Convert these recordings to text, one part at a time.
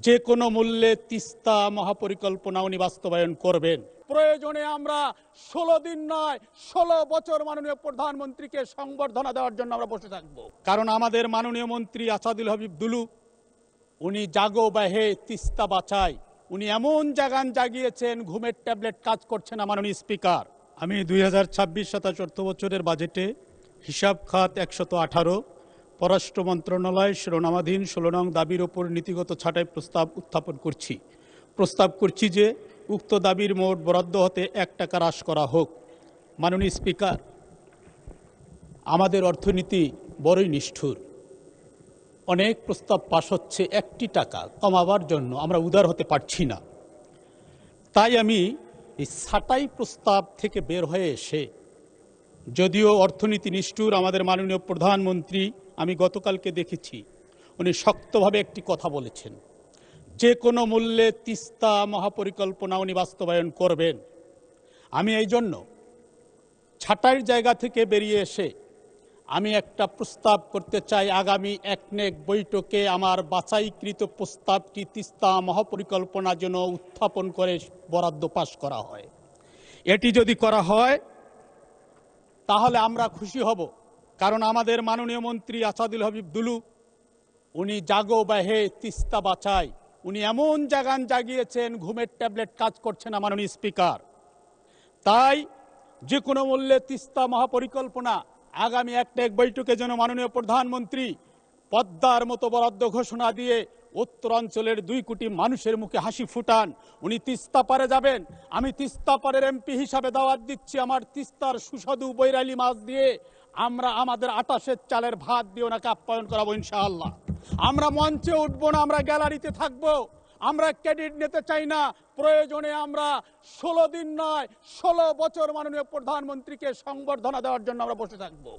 যে কোনো মূল্যে তিস্তা মহাপরিকল্পনা উনি বাস্তবায়ন করবেন। প্রয়োজনে আমরা 16 দিন নয় 16 বছর মাননীয় প্রধানমন্ত্রীকে সংবর্ধনা দেওয়ার জন্য আমরা বসে থাকব। কারণ আমাদের মাননীয় মন্ত্রী আসাদুল হবিব দুলু উনি জাগো বাহে তিস্তা বাঁচাই, উনি এমন জাগান জাগিয়েছেন ঘুমের ট্যাবলেট কাজ করছে না। মাননীয় স্পিকার, আমি 2026-27 অর্থ বছরের বাজেটে হিসাব খাত 118, পররাষ্ট্র মন্ত্রণালয় শিরোনামাধীন 16 নং দাবির ওপর নীতিগত ছাঁটাই প্রস্তাব উত্থাপন প্রস্তাব করছি যে উক্ত দাবির মোট বরাদ্দ হতে 1 টাকা হ্রাস করা হোক। মাননীয় স্পিকার, আমাদের অর্থনীতি বড়ই নিষ্ঠুর। অনেক প্রস্তাব পাশ হচ্ছে 1 টাকা কমাবার জন্য, আমরা উদার হতে পারছি না। তাই আমি এই ছাঁটাই প্রস্তাব থেকে বের হয়ে এসে, যদিও অর্থনীতি নিষ্ঠুর, আমাদের মাননীয় প্রধানমন্ত্রী আমি গতকালকে দেখেছি উনি শক্তভাবে একটি কথা বলেছেন, যে কোনো মূল্যে তিস্তা মহাপরিকল্পনা উনি বাস্তবায়ন করবেন। আমি এই জন্য ছাঁটাইয়ের জায়গা থেকে বেরিয়ে এসে আমি একটা প্রস্তাব করতে চাই, আগামী একনেক বৈঠকে আমার বাছাইকৃত প্রস্তাবটি তিস্তা মহাপরিকল্পনা যেন উত্থাপন করে বরাদ্দ পাশ করা হয়। এটি যদি করা হয় তাহলে আমরা খুশি হব, কারণ আমাদের মাননীয় মন্ত্রী আসাদুল হবিব দুলু উনি জাগো বাহে তিস্তা বাঁচাই, উনি এমন জাগান জাগিয়েছেন ঘুমের ট্যাবলেট কাজ করছে না। মাননীয় স্পিকার, তাই যে কোনো মূল্যে তিস্তা মহাপরিকল্পনা আগামী একনেক বৈঠকে যেন মাননীয় প্রধানমন্ত্রী পদ্মার মতো বরাদ্দ ঘোষণা দিয়ে উত্তরাঞ্চলের 2 কোটি মানুষের মুখে হাসি ফুটান। উনি তিস্তা পারে যাবেন, আমি তিস্তা পারের এমপি হিসাবে দাওয়াত দিচ্ছি, আমার তিস্তার সুস্বাদু বৈরালি মাছ দিয়ে আমরা আমাদের 28 চালের ভাত দিয়ে ওনাকে আপ্যায়ন করাবো ইনশাআল্লাহ। আমরা মঞ্চে উঠবো না, আমরা গ্যালারিতে থাকবো। আমরা ক্রেডিট নিতে চাই না। প্রয়োজনে আমরা 16 দিন নয় 16 বছর মাননীয় প্রধানমন্ত্রীকে সংবর্ধনা দেওয়ার জন্য আমরা বসে থাকবো।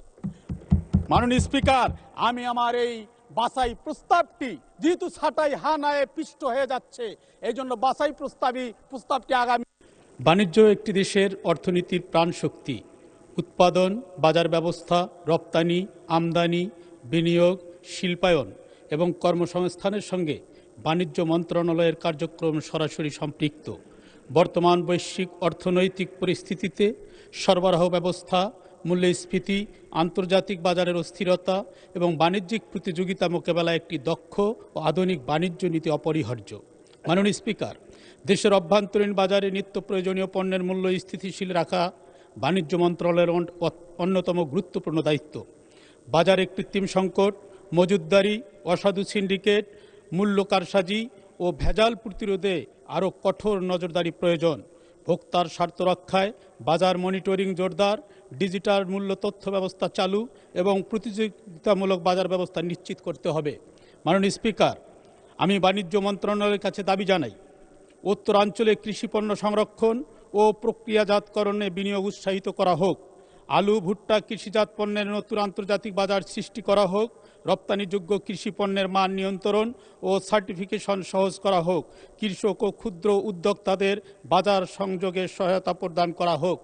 মাননীয় স্পিকার, আমি আমার এই বাছাই প্রস্তাবটি, যেহেতু ছাঁটাই হানায় পিষ্ট হয়ে যাচ্ছে, এই জন্য বাছাই প্রস্তাবটি আগামী। বাণিজ্য একটি দেশের অর্থনীতির প্রাণশক্তি। উৎপাদন, বাজার ব্যবস্থা, রপ্তানি, আমদানি, বিনিয়োগ, শিল্পায়ন এবং কর্মসংস্থানের সঙ্গে বাণিজ্য মন্ত্রণালয়ের কার্যক্রম সরাসরি সম্পৃক্ত। বর্তমান বৈশ্বিক অর্থনৈতিক পরিস্থিতিতে সরবরাহ ব্যবস্থা, মূল্যস্ফীতি, আন্তর্জাতিক বাজারের অস্থিরতা এবং বাণিজ্যিক প্রতিযোগিতা মোকাবেলায় একটি দক্ষ ও আধুনিক বাণিজ্য নীতি অপরিহার্য। মাননীয় স্পিকার, দেশের অভ্যন্তরীণ বাজারে নিত্য প্রয়োজনীয় পণ্যের মূল্য স্থিতিশীল রাখা বাণিজ্য মন্ত্রণালয়ের অন্যতম গুরুত্বপূর্ণ দায়িত্ব। বাজারে কৃত্রিম সংকট, মজুতদারি, অসাধু সিন্ডিকেট, মূল্য কারসাজি ও ভেজাল প্রতিরোধে আরও কঠোর নজরদারি প্রয়োজন। ভোক্তার স্বার্থ রক্ষায় বাজার মনিটরিং জোরদার, ডিজিটাল মূল্য তথ্য ব্যবস্থা চালু এবং প্রতিযোগিতামূলক বাজার ব্যবস্থা নিশ্চিত করতে হবে। মাননীয় স্পিকার, আমি বাণিজ্য মন্ত্রণালয়ের কাছে দাবি জানাই, উত্তরাঞ্চলে কৃষিপণ্য সংরক্ষণ ও প্রক্রিয়াজাতকরণে বিনিয়োগ উৎসাহিত করা হোক। আলু, ভুট্টা, কৃষিজাত পণ্যের নতুন আন্তর্জাতিক বাজার সৃষ্টি করা হোক। রপ্তানিযোগ্য কৃষি পণ্যের মান নিয়ন্ত্রণ ও সার্টিফিকেশন সহজ করা হোক। কৃষক ও ক্ষুদ্র উদ্যোক্তাদের বাজার সংযোগে সহায়তা প্রদান করা হোক।